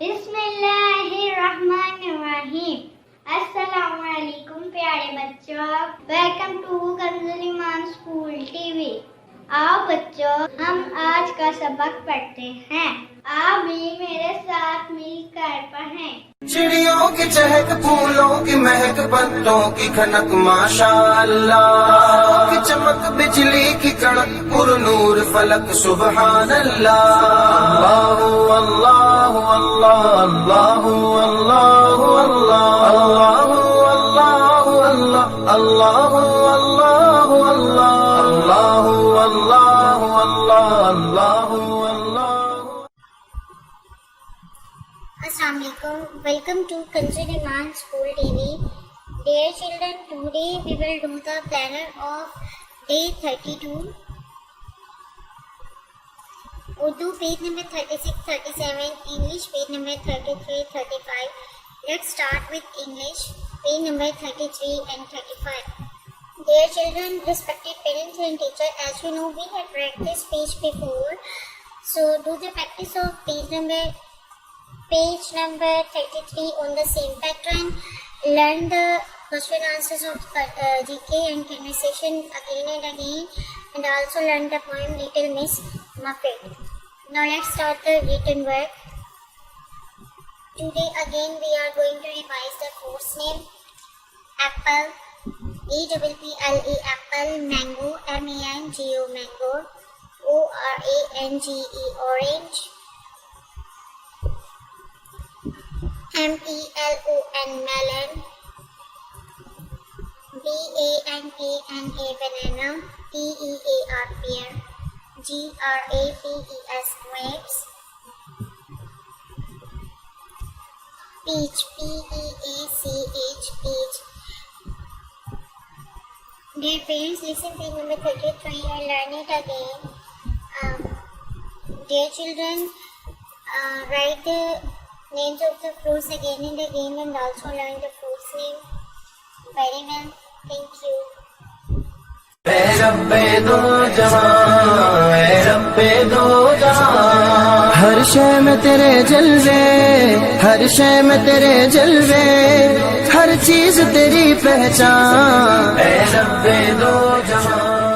बिस्मिल्लाहिर्रहमानिर्रहीम। अस्सलाम वालेकुम प्यारे बच्चों, welcome to Kanzul Iman school TV. आओ बच्चों, हम आज का सबक पढ़ते हैं। आप भी मेरे साथ मिलकर पढ़ें। चिड़ियों की चहक, फूलों की महक, पत्तों की खनक, माशाअल्लाह की चमक, बिजली की कड़क, पुरनूर फलक, सुबहान अल्लाह। अल्लाहु अल्लाहु अल्लाह, अल्लाहु अल्लाहु अल्लाह, अल्लाहु अल्लाहु अल्लाह, अल्लाहु अल्लाहु अल्लाह, अल्लाहु अल्लाहु अल्लाह, अल्लाहु अल्लाह। Assalamualaikum. Welcome to Kanzul Iman School TV. Dear children, today we will do the planner of day 32. Urdu page number 36, 37, English page number 33, 35. Let's start with English page number 33 and 35. Dear children, respected parents and teachers, as you know we have read this page before. So do the practice of page number 33 on the same pattern. Learn the question answers of GK and conversation again and again, and also learn the poem Little Miss Muffet. Now let's start the written work. Today again we are going to revise the course name. Apple, APPLE apple, mango, MANGO mango, ORANGE orange, MELON melon, BANANA banana, PEAR pear, GRAPES grapes, peach, PEACH peach. Dear parents, listen page number 33 and learn it again. Dear children, write the names of the fruits again and again, and also learn the fruits name very well. Thank you. اے ربے دو جہاں، اے ربے دو جہاں، ہر شے میں تیرے جلوے، ہر شے میں تیرے جلوے، ہر چیز تیری پہچان، اے ربے دو جہاں۔